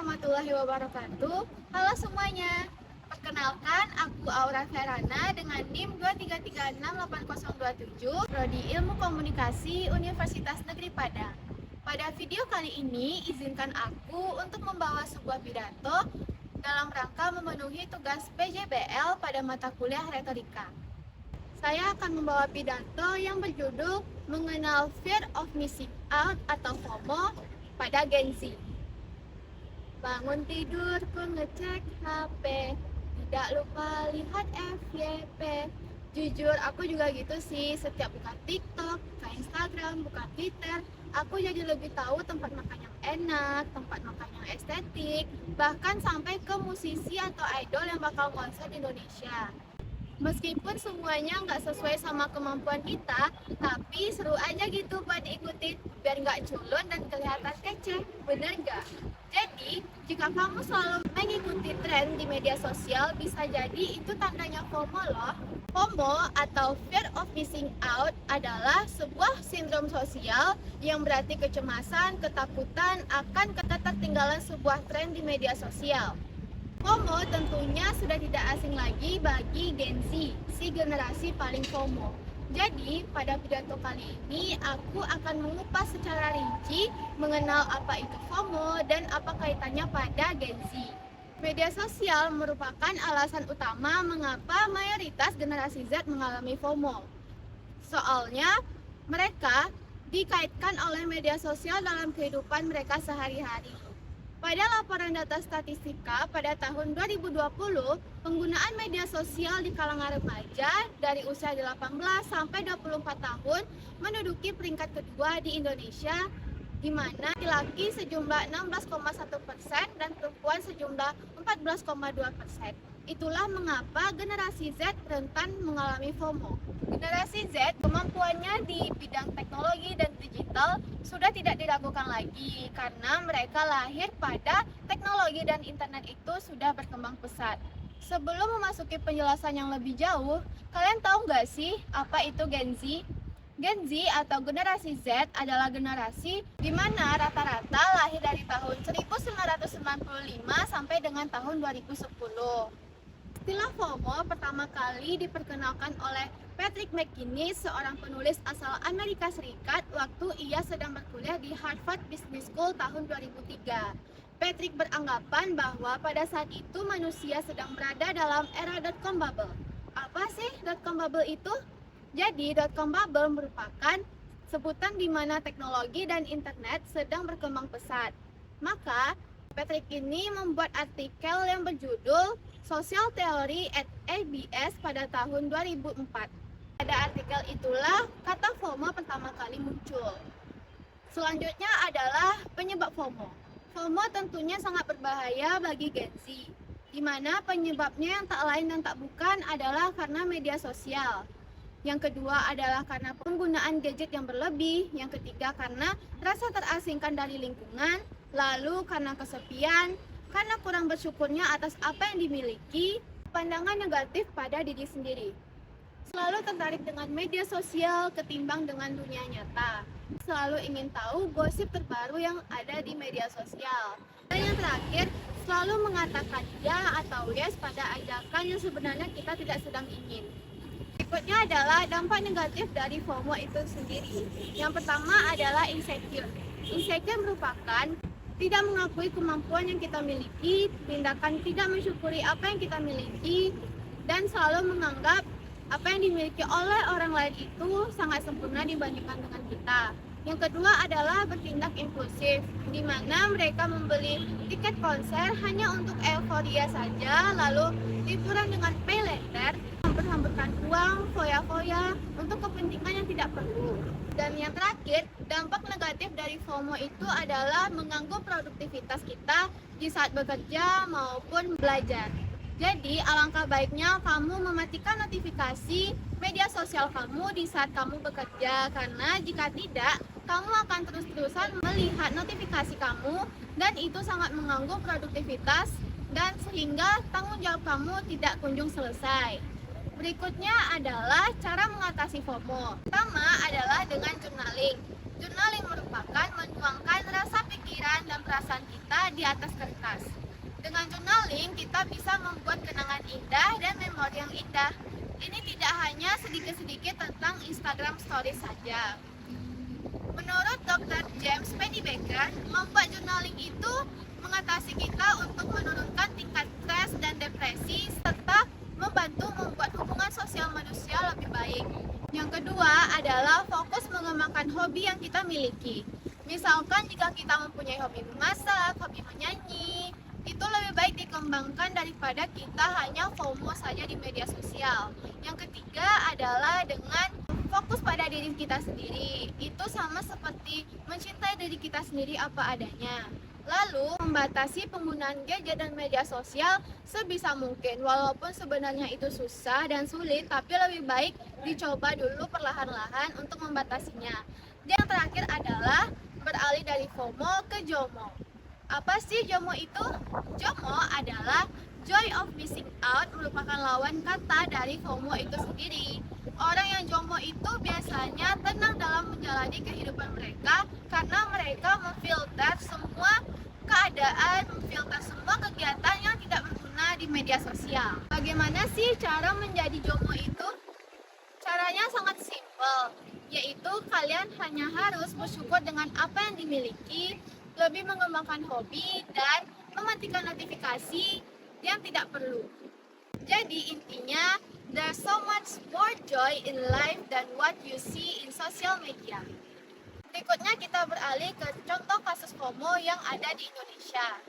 warahmatullahi wabarakatuh. Halo semuanya. Perkenalkan, aku Aura Ferana dengan NIM 2336807, Prodi Ilmu Komunikasi Universitas Negeri Padang. Pada video kali ini, izinkan aku untuk membawa sebuah pidato dalam rangka memenuhi tugas PJBL pada mata kuliah retorika. Saya akan membawa pidato yang berjudul mengenal Fear of Missing Out atau FOMO pada Gen Z. Bangun tidur pun ngecek HP, tidak lupa lihat FYP. Jujur aku juga gitu sih, setiap buka TikTok, buka Instagram, buka Twitter, aku jadi lebih tahu tempat makan yang enak, tempat makan yang estetik, bahkan sampai ke musisi atau idol yang bakal konser di Indonesia. Meskipun semuanya nggak sesuai sama kemampuan kita, tapi seru aja gitu buat diikutin, biar nggak culun dan kelihatan kece, bener nggak? Jadi, jika kamu selalu mengikuti tren di media sosial, bisa jadi itu tandanya FOMO loh. FOMO atau Fear of Missing Out adalah sebuah sindrom sosial yang berarti kecemasan, ketakutan akan ketertinggalan sebuah tren di media sosial. FOMO tentunya sudah tidak asing lagi bagi Gen Z, si generasi paling FOMO. Jadi, pada pidato kali ini aku akan mengupas secara rinci mengenal apa itu FOMO dan apa kaitannya pada Gen Z. Media sosial merupakan alasan utama mengapa mayoritas generasi Z mengalami FOMO. Soalnya, mereka dikaitkan oleh media sosial dalam kehidupan mereka sehari-hari. Pada laporan data statistika pada tahun 2020, penggunaan media sosial di kalangan remaja dari usia 18 sampai 24 tahun menduduki peringkat kedua di Indonesia, di mana laki-laki sejumlah 16,1% dan perempuan sejumlah 14,2%. Itulah mengapa generasi Z rentan mengalami FOMO. Generasi Z kemampuannya di bidang teknologi dan digital sudah tidak diragukan lagi karena mereka lahir pada teknologi dan internet itu sudah berkembang pesat. Sebelum memasuki penjelasan yang lebih jauh, kalian tahu nggak sih apa itu Gen Z? Gen Z atau generasi Z adalah generasi di mana rata-rata lahir dari tahun 1995 sampai dengan tahun 2010. Istilah FOMO pertama kali diperkenalkan oleh Patrick McGinnis, seorang penulis asal Amerika Serikat waktu ia sedang berkuliah di Harvard Business School tahun 2003. Patrick beranggapan bahwa pada saat itu manusia sedang berada dalam era dot-com bubble. Apa sih dot-com bubble itu? Jadi, dot-com bubble merupakan sebutan di mana teknologi dan internet sedang berkembang pesat. Maka, Patrick ini membuat artikel yang berjudul Social Theory at ABS pada tahun 2004. Pada artikel itulah kata FOMO pertama kali muncul. Selanjutnya adalah penyebab FOMO. FOMO tentunya sangat berbahaya bagi Gen Z, di mana penyebabnya yang tak lain dan tak bukan adalah karena media sosial. Yang kedua adalah karena penggunaan gadget yang berlebih. Yang ketiga karena rasa terasingkan dari lingkungan. Lalu karena kesepian, karena kurang bersyukurnya atas apa yang dimiliki, pandangan negatif pada diri sendiri. Selalu tertarik dengan media sosial ketimbang dengan dunia nyata. Selalu ingin tahu gosip terbaru yang ada di media sosial. Dan yang terakhir, selalu mengatakan ya atau yes pada ajakan yang sebenarnya kita tidak sedang ingin. Berikutnya adalah dampak negatif dari FOMO itu sendiri. Yang pertama adalah insecure. Insecure merupakan tidak mengakui kemampuan yang kita miliki, tindakan tidak mensyukuri apa yang kita miliki, dan selalu menganggap apa yang dimiliki oleh orang lain itu sangat sempurna dibandingkan dengan kita. Yang kedua adalah bertindak impulsif, di mana mereka membeli tiket konser hanya untuk euforia saja, lalu liburan dengan pay later, hamburkan uang, foya-foya untuk kepentingan yang tidak perlu. Dan yang terakhir, dampak negatif dari FOMO itu adalah mengganggu produktivitas kita di saat bekerja maupun belajar. Jadi, alangkah baiknya kamu mematikan notifikasi media sosial kamu di saat kamu bekerja, karena jika tidak, kamu akan terus-terusan melihat notifikasi kamu dan itu sangat mengganggu produktivitas dan sehingga tanggung jawab kamu tidak kunjung selesai. Berikutnya adalah cara mengatasi FOMO. Pertama adalah dengan journaling. Journaling merupakan merupakan menuangkan rasa pikiran dan perasaan kita di atas kertas. Dengan journaling, kita bisa membuat kenangan indah dan memori yang indah. Ini tidak hanya sedikit-sedikit tentang Instagram Stories saja. Menurut Dr. James Pennebaker, membuat journaling itu mengatasi kita untuk menurunkan tingkat stres dan depresi serta membantu membuat hubungan sosial manusia lebih baik. Yang kedua adalah fokus mengembangkan hobi yang kita miliki. Misalkan jika kita mempunyai hobi memasak, hobi menyanyi, itu lebih baik dikembangkan daripada kita hanya FOMO saja di media sosial. Yang ketiga adalah dengan fokus pada diri kita sendiri. Itu sama seperti mencintai diri kita sendiri apa adanya. Lalu, membatasi penggunaan gadget dan media sosial sebisa mungkin. Walaupun sebenarnya itu susah dan sulit, tapi lebih baik dicoba dulu perlahan-lahan untuk membatasinya. Dan yang terakhir adalah beralih dari FOMO ke JOMO. Apa sih JOMO itu? JOMO adalah joy of missing out, merupakan lawan kata dari FOMO itu sendiri. Orang yang JOMO itu biasanya tenang dalam menjalani kehidupan mereka karena mereka memfilter semua keadaan, memfilter semua kegiatan yang tidak berguna di media sosial. Bagaimana sih cara menjadi JOMO itu? Caranya sangat simpel, yaitu kalian hanya harus bersyukur dengan apa yang dimiliki, lebih mengembangkan hobi, dan mematikan notifikasi yang tidak perlu. Jadi intinya, there's so much more joy in life than what you see in social media. Berikutnya kita beralih ke contoh kasus FOMO yang ada di Indonesia.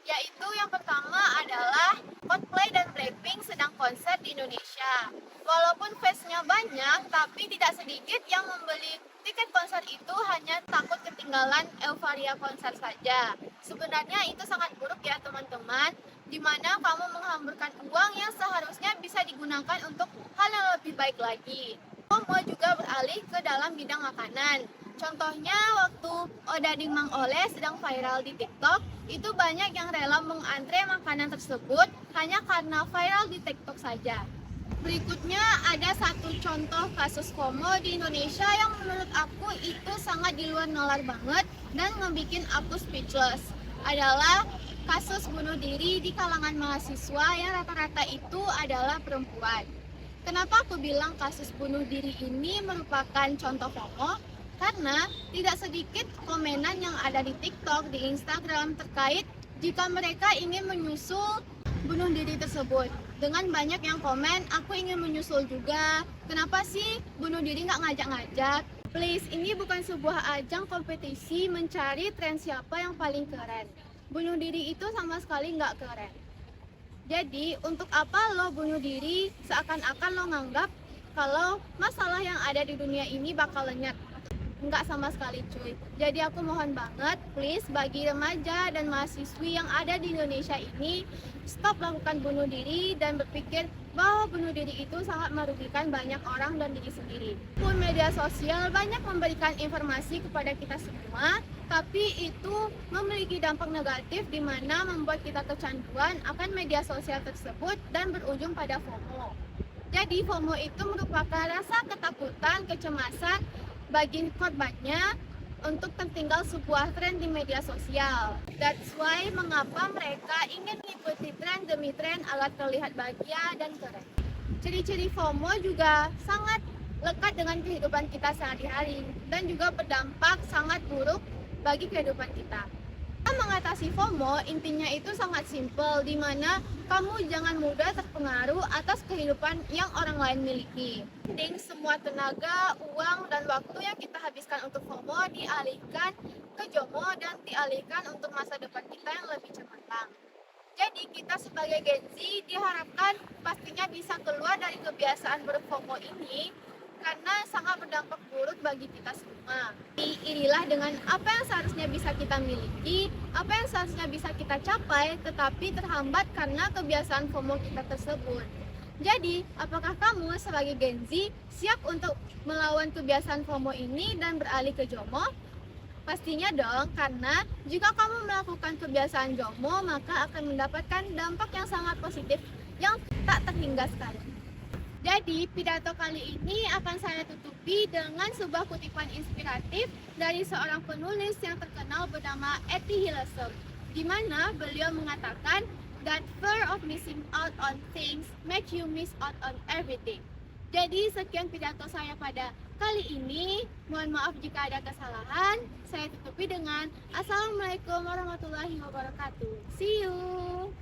Yaitu yang pertama adalah Coldplay dan Blackpink sedang konser di Indonesia. Walaupun fansnya banyak, tapi tidak sedikit yang membeli tiket konser itu hanya takut ketinggalan euforia konser saja. Sebenarnya itu sangat buruk ya teman-teman, di mana kamu menghamburkan uang yang seharusnya bisa digunakan untuk hal yang lebih baik lagi. FOMO juga beralih ke dalam bidang makanan. Contohnya waktu Odading Mang Oleh sedang viral di TikTok, itu banyak yang rela mengantre makanan tersebut hanya karena viral di TikTok saja. Berikutnya ada satu contoh kasus FOMO di Indonesia yang menurut aku itu sangat di luar nalar banget dan ngebikin aku speechless. Adalah kasus bunuh diri di kalangan mahasiswa yang rata-rata itu adalah perempuan. Kenapa aku bilang kasus bunuh diri ini merupakan contoh FOMO? Karena tidak sedikit komenan yang ada di TikTok, di Instagram terkait jika mereka ingin menyusul bunuh diri tersebut. Dengan banyak yang komen, aku ingin menyusul juga. Kenapa sih bunuh diri nggak ngajak-ngajak? Please, ini bukan sebuah ajang kompetisi mencari tren siapa yang paling keren. Bunuh diri itu sama sekali nggak keren. Jadi, untuk apa lo bunuh diri seakan-akan lo nganggap kalau masalah yang ada di dunia ini bakal lenyap? Enggak sama sekali cuy. Jadi aku mohon banget please bagi remaja dan mahasiswi yang ada di Indonesia ini, stop lakukan bunuh diri dan berpikir bahwa bunuh diri itu sangat merugikan banyak orang dan diri sendiri. Pun media sosial banyak memberikan informasi kepada kita semua, tapi itu memiliki dampak negatif di mana membuat kita kecanduan akan media sosial tersebut dan berujung pada FOMO. Jadi FOMO itu merupakan rasa ketakutan, kecemasan bagi korbannya untuk tertinggal sebuah tren di media sosial. That's why mengapa mereka ingin mengikuti tren demi tren agar terlihat bahagia dan keren. Ciri-ciri FOMO juga sangat lekat dengan kehidupan kita sehari-hari dan juga berdampak sangat buruk bagi kehidupan kita. Mengatasi FOMO intinya itu sangat simpel, di mana kamu jangan mudah terpengaruh atas kehidupan yang orang lain miliki. Mending semua tenaga, uang, dan waktu yang kita habiskan untuk FOMO dialihkan ke JOMO dan dialihkan untuk masa depan kita yang lebih cemerlang. Jadi kita sebagai Gen Z diharapkan pastinya bisa keluar dari kebiasaan ber-FOMO ini karena sangat berdampak buruk bagi kita semua. Irilah dengan apa yang seharusnya bisa kita miliki, apa yang seharusnya bisa kita capai, tetapi terhambat karena kebiasaan FOMO kita tersebut. Jadi, apakah kamu sebagai Gen Z siap untuk melawan kebiasaan FOMO ini dan beralih ke JOMO? Pastinya dong, karena jika kamu melakukan kebiasaan JOMO, maka akan mendapatkan dampak yang sangat positif yang tak terhingga sekali. Jadi, pidato kali ini akan saya tutupi dengan sebuah kutipan inspiratif dari seorang penulis yang terkenal bernama Etty Hillesum, di mana beliau mengatakan that fear of missing out on things make you miss out on everything. Jadi, sekian pidato saya pada kali ini. Mohon maaf jika ada kesalahan. Saya tutupi dengan Assalamualaikum warahmatullahi wabarakatuh. See you.